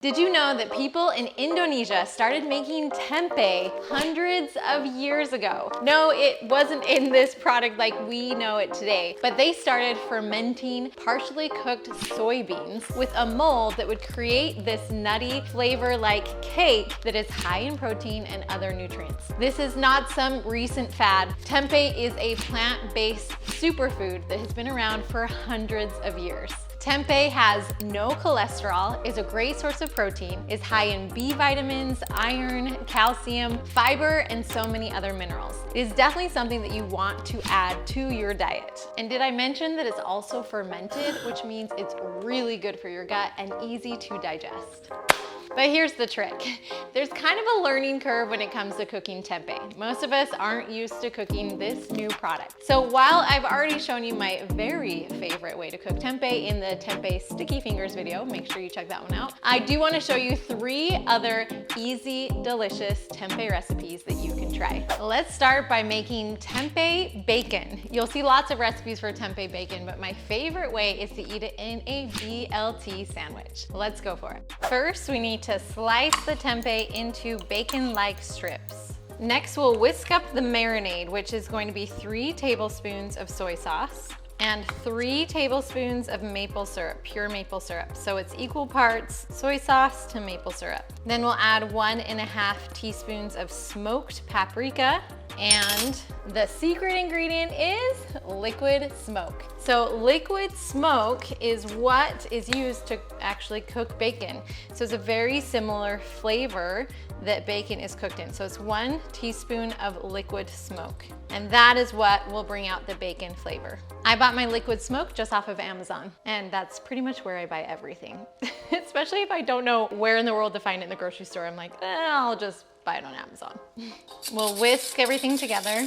Did you know that people in Indonesia started making tempeh hundreds of years ago? No, it wasn't in this product like we know it today, but they started fermenting partially cooked soybeans with a mold that would create this nutty flavor like cake that is high in protein and other nutrients. This is not some recent fad. Tempeh is a plant-based superfood that has been around for hundreds of years. Tempeh has no cholesterol, is a great source of protein, is high in B vitamins, iron, calcium, fiber, and so many other minerals. It is definitely something that you want to add to your diet. And did I mention that it's also fermented, which means it's really good for your gut and easy to digest. But here's the trick. There's kind of a learning curve when it comes to cooking tempeh. Most of us aren't used to cooking this new product. So while I've already shown you my very favorite way to cook tempeh in the tempeh sticky fingers video, make sure you check that one out, I do want to show you 3 other easy, delicious tempeh recipes that you can try. Let's start by making tempeh bacon. You'll see lots of recipes for tempeh bacon, but my favorite way is to eat it in a BLT sandwich. Let's go for it. First, we need to slice the tempeh into bacon-like strips. Next, we'll whisk up the marinade, which is going to be 3 tablespoons of soy sauce and 3 tablespoons of maple syrup, pure maple syrup. So it's equal parts soy sauce to maple syrup. Then we'll add 1.5 teaspoons of smoked paprika, and the secret ingredient is liquid smoke. So liquid smoke is what is used to actually cook bacon. So it's a very similar flavor that bacon is cooked in. So it's 1 teaspoon of liquid smoke. And that is what will bring out the bacon flavor. I bought my liquid smoke just off of Amazon, and that's pretty much where I buy everything. Especially if I don't know where in the world to find it in the grocery store. I'm like, I'll just buy it on Amazon. We'll whisk everything together,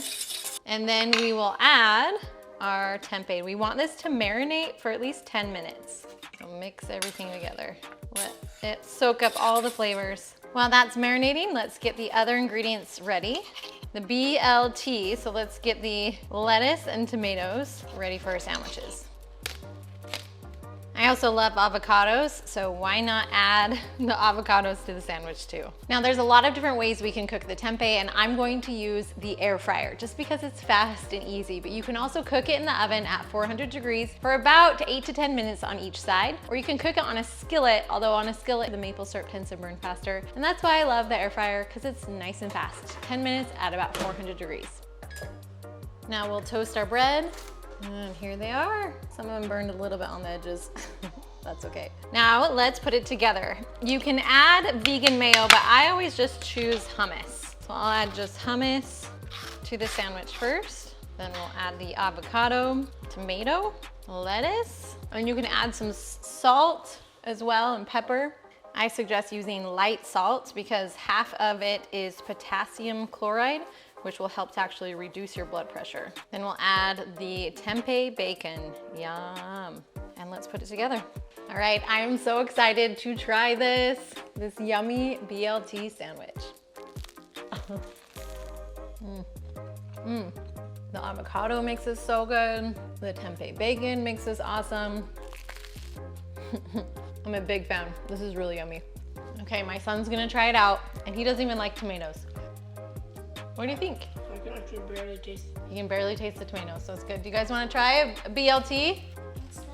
and then we will add our tempeh. We want this to marinate for at least 10 minutes. So mix everything together. Let it soak up all the flavors. While that's marinating, let's get the other ingredients ready. The BLT, so let's get the lettuce and tomatoes ready for our sandwiches. I also love avocados, so why not add the avocados to the sandwich too? Now there's a lot of different ways we can cook the tempeh, and I'm going to use the air fryer just because it's fast and easy, but you can also cook it in the oven at 400 degrees for about 8 to 10 minutes on each side, or you can cook it on a skillet, although on a skillet the maple syrup tends to burn faster, and that's why I love the air fryer because it's nice and fast. 10 minutes at about 400 degrees. Now we'll toast our bread. And here they are. Some of them burned a little bit on the edges. That's okay. Now let's put it together. You can add vegan mayo, but I always just choose hummus. So I'll add just hummus to the sandwich first. Then we'll add the avocado, tomato, lettuce, and you can add some salt as well and pepper. I suggest using light salt because half of it is potassium chloride, which will help to actually reduce your blood pressure. Then we'll add the tempeh bacon. Yum. And let's put it together. All right, I am so excited to try this yummy BLT sandwich. The avocado makes this so good. The tempeh bacon makes this awesome. I'm a big fan. This is really yummy. Okay, my son's gonna try it out, and he doesn't even like tomatoes. What do you think? I can actually barely taste it. You can barely taste the tomatoes, so it's good. Do you guys want to try a BLT? What's that?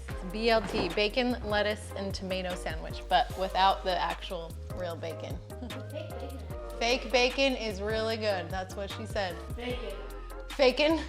It's BLT, bacon, lettuce, and tomato sandwich, but without the actual real bacon. Fake bacon. Fake bacon is really good. That's what she said. Bacon. Bacon?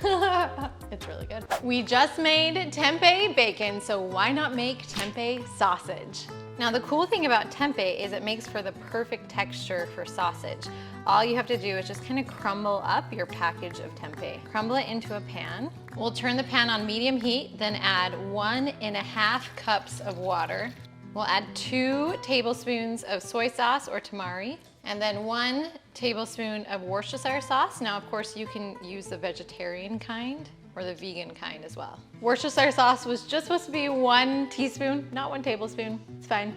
It's really good. We just made tempeh bacon, so why not make tempeh sausage? Now the cool thing about tempeh is it makes for the perfect texture for sausage. All you have to do is just kind of crumble up your package of tempeh. Crumble it into a pan. We'll turn the pan on medium heat, then add 1.5 cups of water. We'll add 2 tablespoons of soy sauce or tamari, and then 1 tablespoon of Worcestershire sauce. Now, of course, you can use the vegetarian kind or the vegan kind as well. Worcestershire sauce was just supposed to be 1 teaspoon, not 1 tablespoon. It's fine.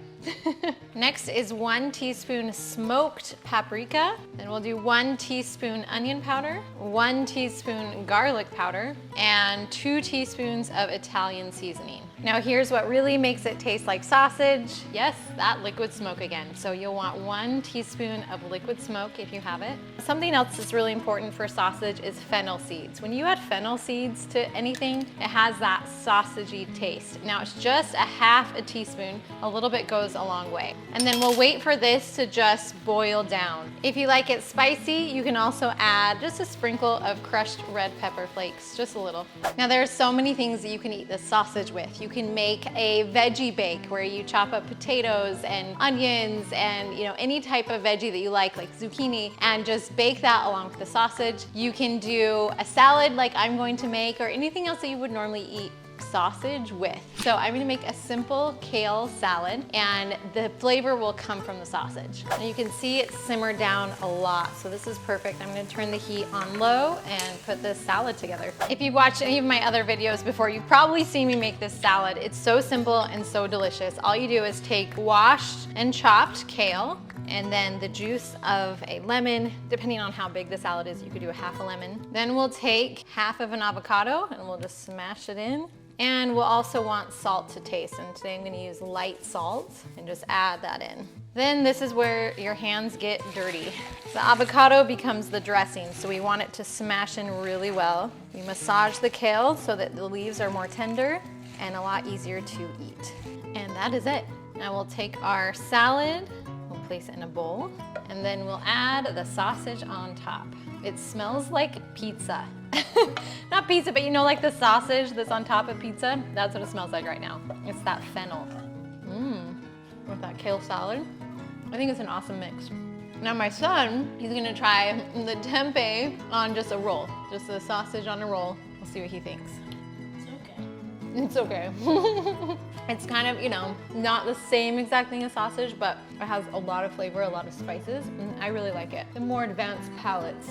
Next is 1 teaspoon smoked paprika. Then we'll do 1 teaspoon onion powder, 1 teaspoon garlic powder, and 2 teaspoons of Italian seasoning. Now here's what really makes it taste like sausage. Yes, that liquid smoke again. So you'll want 1 teaspoon of liquid smoke if you have it. Something else that's really important for sausage is fennel seeds. When you add fennel seeds to anything, it has that sausagey taste. Now it's just a half a teaspoon. A little bit goes a long way. And then we'll wait for this to just boil down. If you like it spicy, you can also add just a sprinkle of crushed red pepper flakes, just a little. Now there are so many things that you can eat this sausage with. You can make a veggie bake where you chop up potatoes and onions and any type of veggie that you like zucchini, and just bake that along with the sausage. You can do a salad like I'm going to make, or anything else that you would normally eat sausage with. So I'm gonna make a simple kale salad, and the flavor will come from the sausage. And you can see it simmer down a lot, so this is perfect. I'm gonna turn the heat on low and put this salad together. If you've watched any of my other videos before, you've probably seen me make this salad. It's so simple and so delicious. All you do is take washed and chopped kale, and then the juice of a lemon. Depending on how big the salad is, you could do a half a lemon. Then we'll take half of an avocado and we'll just smash it in. And we'll also want salt to taste, and today I'm gonna use light salt and just add that in. Then this is where your hands get dirty. The avocado becomes the dressing, so we want it to smash in really well. We massage the kale so that the leaves are more tender and a lot easier to eat. And that is it. Now we'll take our salad, we'll place it in a bowl, and then we'll add the sausage on top. It smells like pizza. Not pizza, but like the sausage that's on top of pizza? That's what it smells like right now. It's that fennel. With that kale salad. I think it's an awesome mix. Now my son, he's gonna try the tempeh on just a roll. Just the sausage on a roll. We'll see what he thinks. It's okay. It's kind of, not the same exact thing as sausage, but it has a lot of flavor, a lot of spices, and I really like it. The more advanced palates,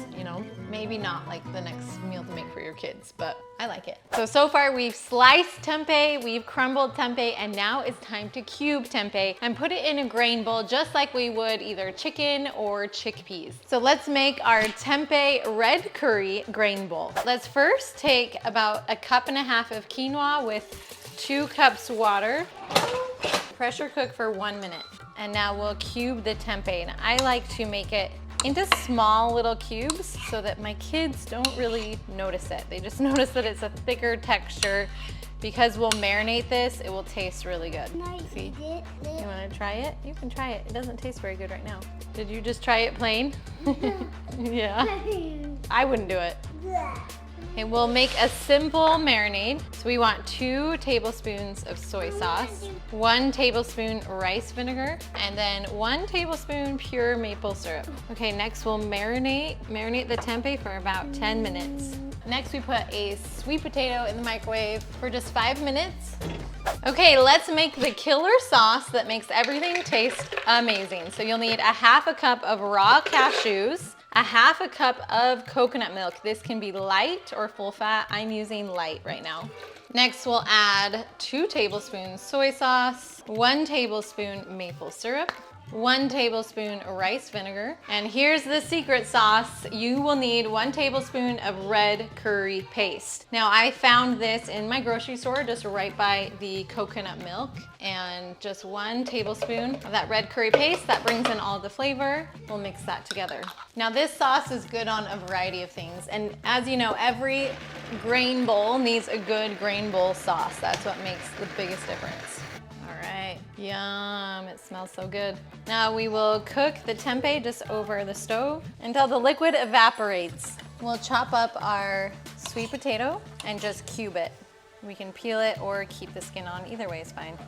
maybe not like the next meal to make for your kids, but I like it. So far we've sliced tempeh, we've crumbled tempeh, and now it's time to cube tempeh and put it in a grain bowl just like we would either chicken or chickpeas. So let's make our tempeh red curry grain bowl. Let's first take about 1.5 cups of quinoa with 2 cups water. Pressure cook for 1 minute. And now we'll cube the tempeh. And I like to make it into small little cubes so that my kids don't really notice it. They just notice that it's a thicker texture. Because we'll marinate this, it will taste really good. See? You wanna try it? You can try it. It doesn't taste very good right now. Did you just try it plain? Yeah. I wouldn't do it. Okay, we'll make a simple marinade. So we want 2 tablespoons of soy sauce, 1 tablespoon rice vinegar, and then 1 tablespoon pure maple syrup. Okay, next we'll marinate the tempeh for about 10 minutes. Next we put a sweet potato in the microwave for just 5 minutes. Okay, let's make the killer sauce that makes everything taste amazing. So you'll need 1/2 cup of raw cashews, 1/2 cup of coconut milk. This can be light or full fat. I'm using light right now. Next, we'll add 2 tablespoons soy sauce, 1 tablespoon maple syrup, 1 tablespoon rice vinegar. And here's the secret sauce. You will need 1 tablespoon of red curry paste. Now I found this in my grocery store just right by the coconut milk, and just 1 tablespoon of that red curry paste. That brings in all the flavor. We'll mix that together. Now this sauce is good on a variety of things, and as you know, every grain bowl needs a good grain bowl sauce. That's what makes the biggest difference. Yum, it smells so good. Now we will cook the tempeh just over the stove until the liquid evaporates. We'll chop up our sweet potato and just cube it. We can peel it or keep the skin on, either way is fine.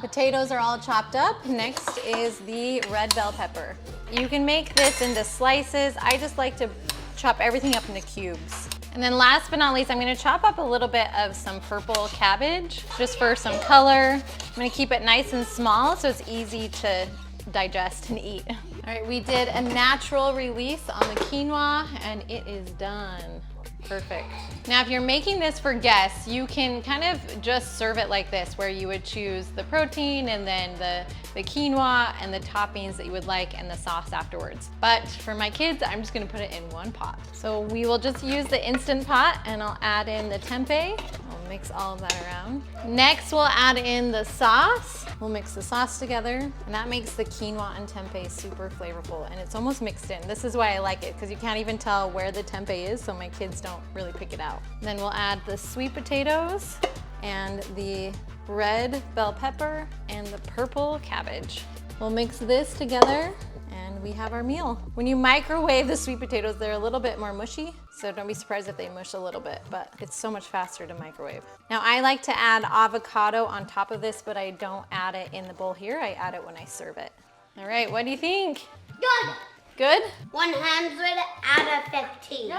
Potatoes are all chopped up. Next is the red bell pepper. You can make this into slices. I just like to chop everything up into cubes. And then last but not least, I'm gonna chop up a little bit of some purple cabbage just for some color. I'm gonna keep it nice and small so it's easy to digest and eat. All right, we did a natural release on the quinoa and it is done. Perfect. Now, if you're making this for guests, you can kind of just serve it like this, where you would choose the protein and then the quinoa and the toppings that you would like and the sauce afterwards. But for my kids, I'm just gonna put it in one pot. So we will just use the Instant Pot and I'll add in the tempeh. I'll mix all of that around. Next, we'll add in the sauce. We'll mix the sauce together, and that makes the quinoa and tempeh super flavorful, and it's almost mixed in. This is why I like it, because you can't even tell where the tempeh is, so my kids don't really pick it out. Then we'll add the sweet potatoes and the red bell pepper and the purple cabbage. We'll mix this together and we have our meal. When you microwave the sweet potatoes, they're a little bit more mushy, so don't be surprised if they mush a little bit, but it's so much faster to microwave. Now, I like to add avocado on top of this, but I don't add it in the bowl here. I add it when I serve it. All right, what do you think? Good. Good? 100 out of 15.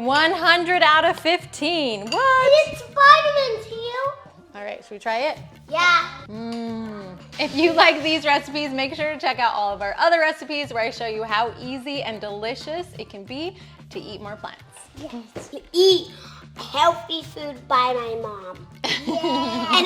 100 out of 15. What? It's vitamins, Hugh. All right, should we try it? Yeah. If you like these recipes, make sure to check out all of our other recipes where I show you how easy and delicious it can be to eat more plants. Yes. You eat healthy food by my mom. Yeah.